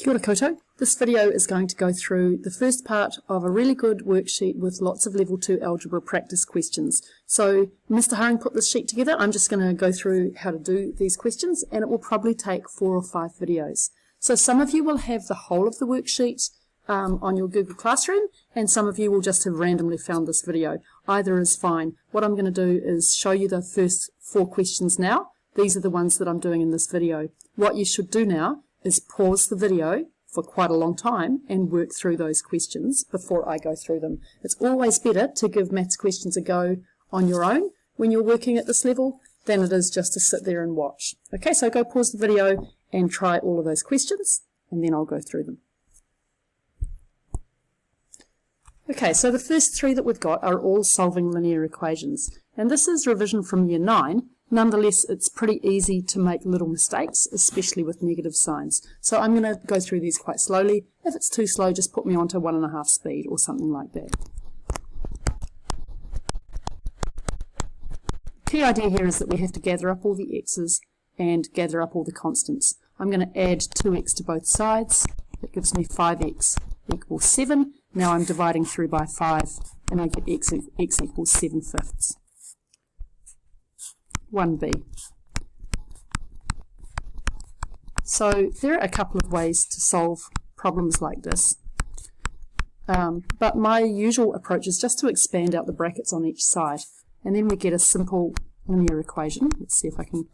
Kia ora koutou. This video is going to go through the first part of a really good worksheet with lots of level 2 algebra practice questions. So Mr. Haring put this sheet together. I'm just going to go through how to do these questions, and it will probably take 4 or 5 videos. So some of you will have the whole of the worksheet on your Google Classroom, and some of you will just have randomly found this video. Either is fine. What I'm going to do is show you the first 4 questions now. These are the ones that I'm doing in this video. What you should do now is pause the video for quite a long time and work through those questions before I go through them. It's always better to give maths questions a go on your own when you're working at this level than it is just to sit there and watch. Okay, so go pause the video and try all of those questions, and then I'll go through them. Okay, so the first 3 that we've got are all solving linear equations, and this is revision from year 9. Nonetheless, it's pretty easy to make little mistakes, especially with negative signs. So I'm going to go through these quite slowly. If it's too slow, just put me onto 1.5 speed or something like that. The key idea here is that we have to gather up all the x's and gather up all the constants. I'm going to add 2x to both sides. That gives me 5x equals 7. Now I'm dividing through by 5, and I get x equals 7/5. 1b. So there are a couple of ways to solve problems like this, but my usual approach is just to expand out the brackets on each side, and then we get a simple linear equation. Let's see if I can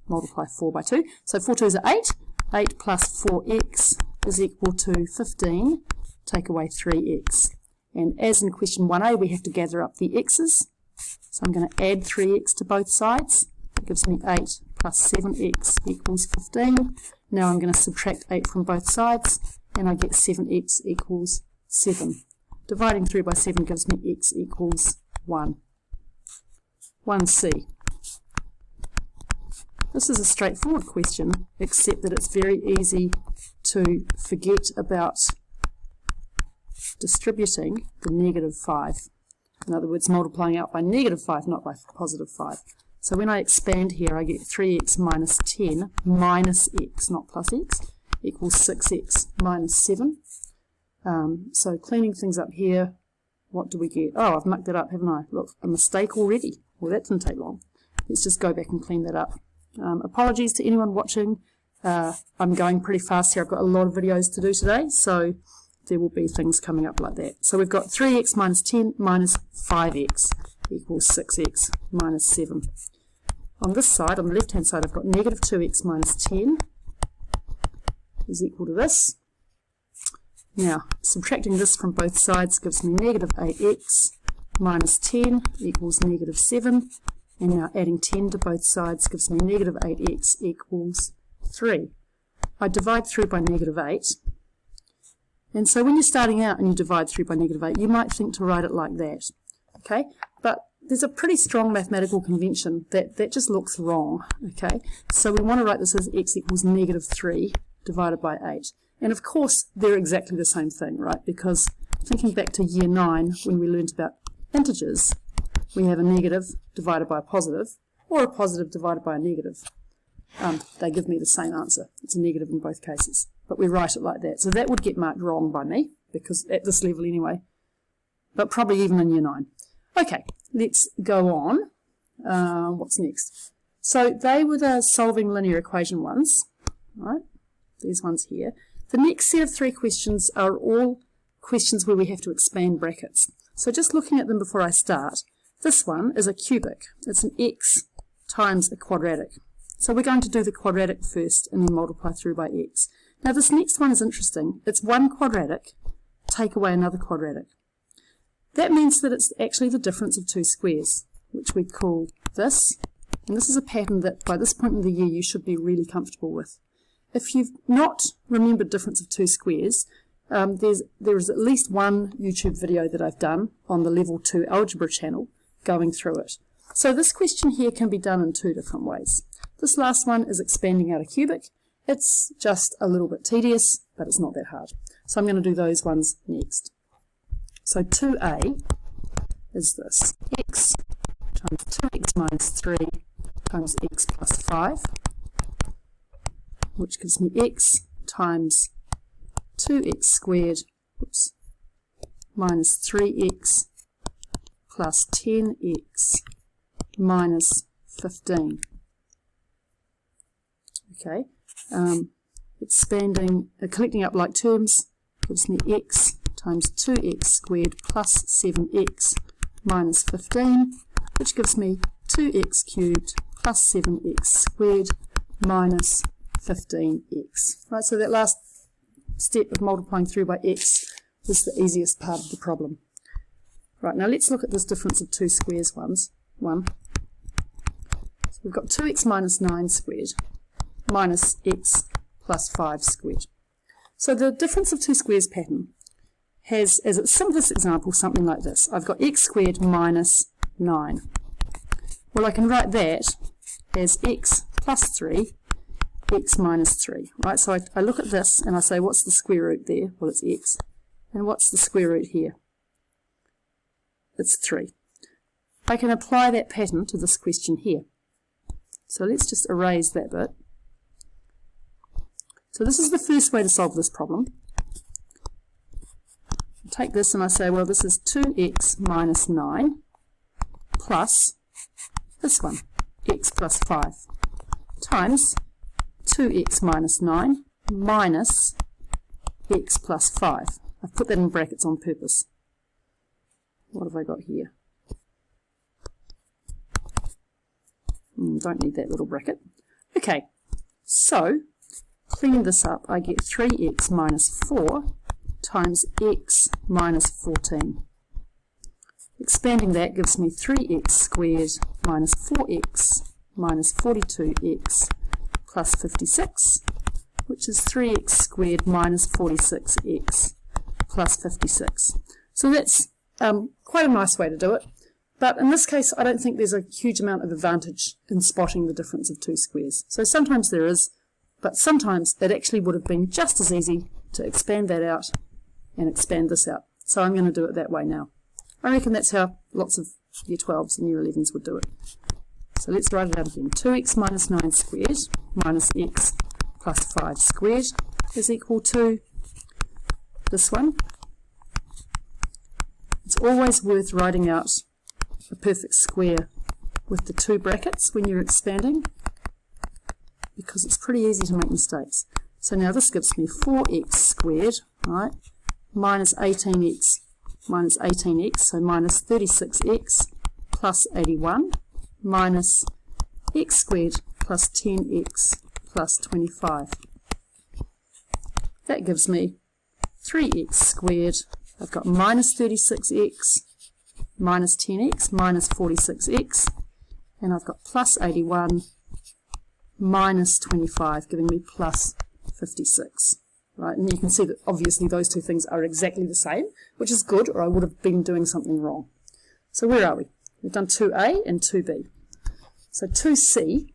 multiply 4 by 2. So 4 2s are 8. 8 plus 4x is equal to 15. Take away 3x. And as in question 1a, we have to gather up the x's. So I'm going to add 3x to both sides. That gives me 8 plus 7x equals 15. Now I'm going to subtract 8 from both sides, and I get 7x equals 7. Dividing through by 7 gives me x equals 1. 1c. This is a straightforward question, except that it's very easy to forget about distributing the negative 5. In other words, multiplying out by negative 5, not by positive 5. So when I expand here, I get 3x minus 10 minus x, not plus x, equals 6x minus 7. So cleaning things up here, what do we get? Oh, I've mucked it up, haven't I? Look, a mistake already. Well, that didn't take long. Let's just go back and clean that up. Apologies to anyone watching. I'm going pretty fast here. I've got a lot of videos to do today, so there will be things coming up like that. So we've got 3x minus 10 minus 5x equals 6x minus 7. On this side, on the left-hand side, I've got negative 2x minus 10 is equal to this. Now, subtracting this from both sides gives me negative 8x minus 10 equals negative 7. And now adding 10 to both sides gives me negative 8x equals 3. I divide through by negative 8. And so when you're starting out and you divide through by negative 8, you might think to write it like that. Okay? But there's a pretty strong mathematical convention that just looks wrong. Okay? So we want to write this as x equals negative 3 divided by 8. And of course, they're exactly the same thing, right? Because thinking back to year 9, when we learned about integers, we have a negative divided by a positive, or a positive divided by a negative. They give me the same answer. It's a negative in both cases. But we write it like that. So that would get marked wrong by me, because at this level anyway, but probably even in year 9. Okay, let's go on. What's next? So they were the solving linear equation ones, right? These ones here. The next set of 3 questions are all questions where we have to expand brackets. So just looking at them before I start, this one is a cubic. It's an x times a quadratic. So we're going to do the quadratic first and then multiply through by x. Now this next one is interesting. It's one quadratic, take away another quadratic. That means that it's actually the difference of 2 squares, which we call this. And this is a pattern that by this point in the year you should be really comfortable with. If you've not remembered difference of 2 squares, there is at least one YouTube video that I've done on the level 2 algebra channel going through it. So this question here can be done in 2 different ways. This last one is expanding out a cubic. It's just a little bit tedious, but it's not that hard. So I'm going to do those ones next. So 2a is this, x times 2x minus 3 times x plus 5, which gives me x times 2x squared minus 3x plus 10x minus 15. Okay, collecting up like terms gives me x times 2x squared plus 7x minus 15, which gives me 2x cubed plus 7x squared minus 15x. Right, so that last step of multiplying through by x was the easiest part of the problem. Right, now let's look at this difference of two squares one. So we've got 2x minus 9 squared minus x plus 5 squared. So the difference of two squares pattern has, as its simplest example, something like this. I've got x squared minus 9. Well, I can write that as x plus 3, x minus 3. Right, so I look at this and I say, what's the square root there? Well, it's x. And what's the square root here? It's 3. I can apply that pattern to this question here. So let's just erase that bit. So this is the first way to solve this problem. I take this and I say, well, this is 2x minus 9 plus this one, x plus 5, times 2x minus 9 minus x plus 5. I've put that in brackets on purpose. What have I got here? Don't need that little bracket. Okay, so cleaning this up, I get 3x minus 4 times x minus 14. Expanding that gives me 3x squared minus 4x minus 42x plus 56, which is 3x squared minus 46x plus 56. So that's quite a nice way to do it. But in this case, I don't think there's a huge amount of advantage in spotting the difference of two squares. So sometimes there is, but sometimes it actually would have been just as easy to expand that out and expand this out. So I'm going to do it that way now. I reckon that's how lots of Year 12s and Year 11s would do it. So let's write it out again. 2x minus 9 squared minus x plus 5 squared is equal to this one. It's always worth writing out a perfect square with the two brackets when you're expanding, because it's pretty easy to make mistakes. So now this gives me 4x squared, right, minus 18x minus 18x, so minus 36x plus 81 minus x squared plus 10x plus 25. That gives me 3x squared. I've got minus 36x minus 10x minus 46x, and I've got plus 81 minus 25, giving me plus 56. Right, and you can see that obviously those two things are exactly the same, which is good, or I would have been doing something wrong. So where are we? We've done 2a and 2b. So 2c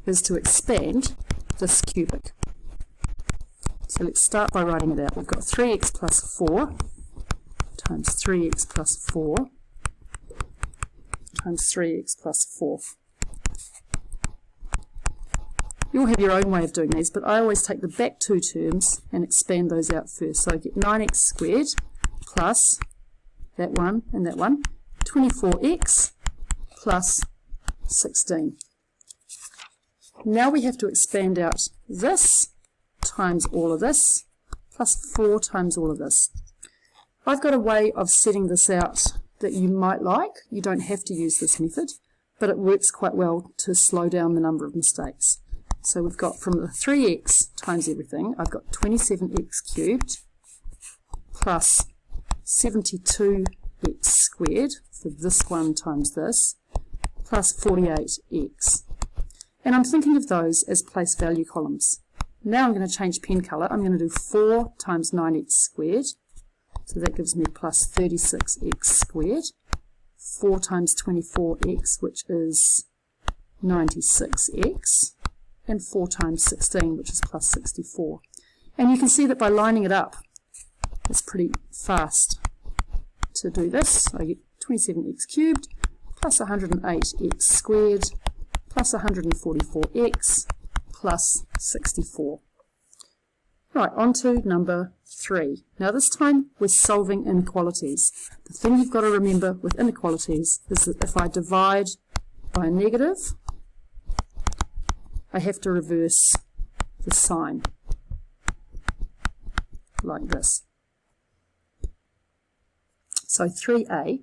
is to expand this cubic. So let's start by writing it out. We've got 3x plus 4 times 3x plus 4 times 3x plus 4. You'll have your own way of doing these, but I always take the back two terms and expand those out first. So I get 9x squared plus that one and that one, 24x plus 16. Now we have to expand out this times all of this plus 4 times all of this. I've got a way of setting this out that you might like. You don't have to use this method, but it works quite well to slow down the number of mistakes. So we've got from the 3x times everything, I've got 27x cubed plus 72x squared for this one times this plus 48x. And I'm thinking of those as place value columns. Now I'm going to change pen colour. I'm going to do 4 times 9x squared. So that gives me plus 36x squared. 4 times 24x, which is 96x. And 4 times 16, which is plus 64. And you can see that by lining it up, it's pretty fast to do this. I get 27x cubed plus 108x squared plus 144x plus 64. Right, on to number 3. Now this time we're solving inequalities. The thing you've got to remember with inequalities is that if I divide by a negative, I have to reverse the sign, like this. So 3a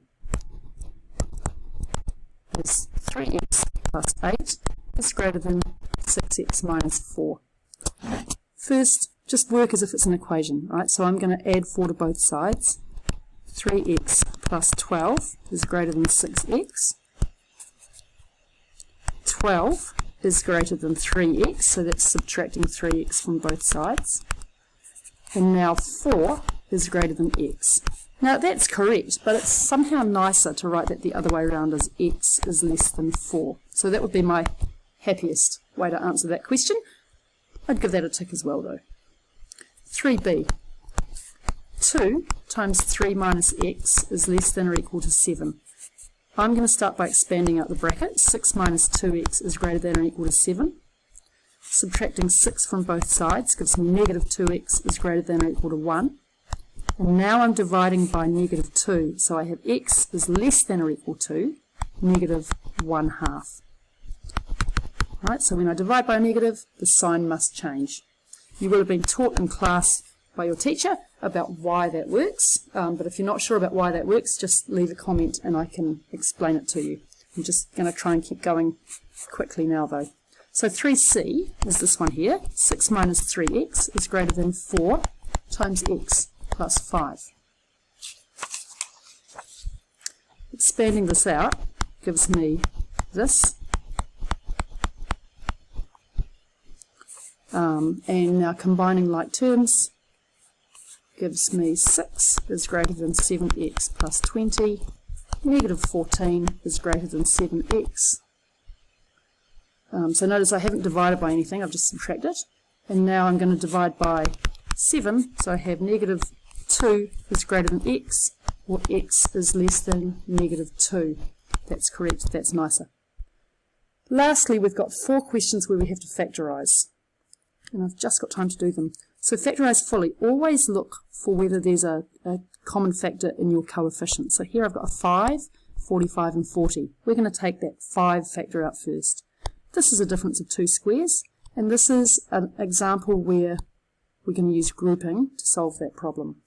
is 3x plus 8 is greater than 6x minus 4. First, just work as if it's an equation, right? So I'm going to add 4 to both sides. 3x plus 12 is greater than 6x. 12 is greater than 3x, so that's subtracting 3x from both sides. And now 4 is greater than x. Now that's correct, but it's somehow nicer to write that the other way around as x is less than 4. So that would be my happiest way to answer that question. I'd give that a tick as well though. 3b. 2 times 3 minus x is less than or equal to 7. I'm going to start by expanding out the bracket. 6 minus 2x is greater than or equal to 7. Subtracting 6 from both sides gives me negative 2x is greater than or equal to 1. And now I'm dividing by negative 2, so I have x is less than or equal to negative 1/2. Right, so when I divide by a negative, the sign must change. You will have been taught in class by your teacher about why that works, but if you're not sure about why that works, just leave a comment and I can explain it to you. I'm just going to try and keep going quickly now though. So 3c is this one here. 6 minus 3x is greater than 4 times x plus 5. Expanding this out gives me this. And now combining like terms gives me 6 is greater than 7x plus 20. Negative 14 is greater than 7x. So notice I haven't divided by anything, I've just subtracted. And now I'm going to divide by 7, so I have negative 2 is greater than x, or x is less than negative 2. That's correct, that's nicer. Lastly, we've got 4 questions where we have to factorise. And I've just got time to do them. So factorise fully. Always look for whether there's a common factor in your coefficient. So here I've got a 5, 45 and 40. We're going to take that 5 factor out first. This is a difference of 2 squares, and this is an example where we're going to use grouping to solve that problem.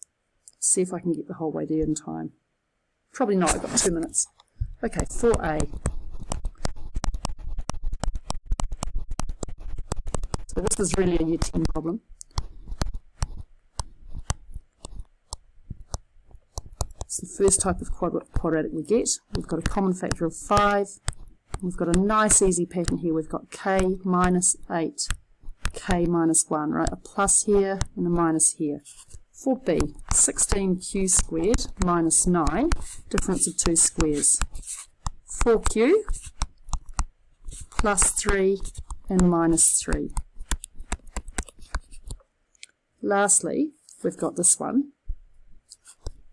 See if I can get the whole way there in time. Probably not, I've got 2 minutes. Okay, 4a. So this is really a Year 10 problem. It's the first type of quadratic we get. We've got a common factor of 5. We've got a nice easy pattern here. We've got k minus 8, k minus 1, right? A plus here and a minus here. 4b, 16q squared minus 9, difference of 2 squares. 4q plus 3 and minus 3. Lastly, we've got this one,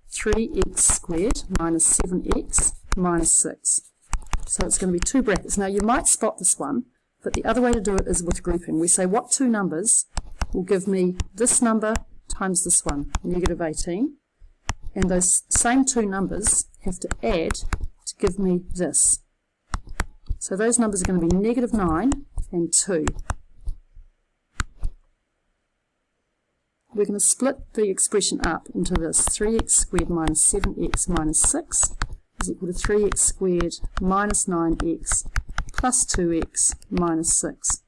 3x squared minus 7x minus 6. So it's going to be 2 brackets. Now you might spot this one, but the other way to do it is with grouping. We say what 2 numbers will give me this number times this one, negative 18. And those same 2 numbers have to add to give me this. So those numbers are going to be negative 9 and 2. We're going to split the expression up into this. 3x squared minus 7x minus 6 is equal to 3x squared minus 9x plus 2x minus 6.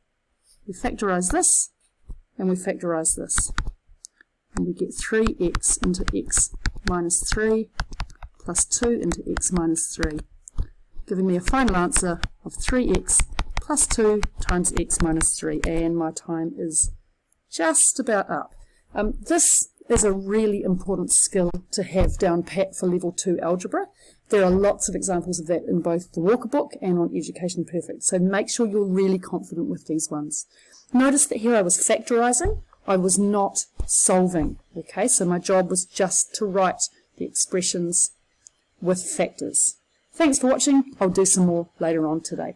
We factorise this and we factorise this. And we get 3x into x minus 3 plus 2 into x minus 3, giving me a final answer of 3x plus 2 times x minus 3. And my time is just about up. This is a really important skill to have down pat for level 2 algebra. There are lots of examples of that in both the Walker book and on Education Perfect, so make sure you're really confident with these ones. Notice that here I was factorising, I was not solving. Okay, so my job was just to write the expressions with factors. Thanks for watching. I'll do some more later on today.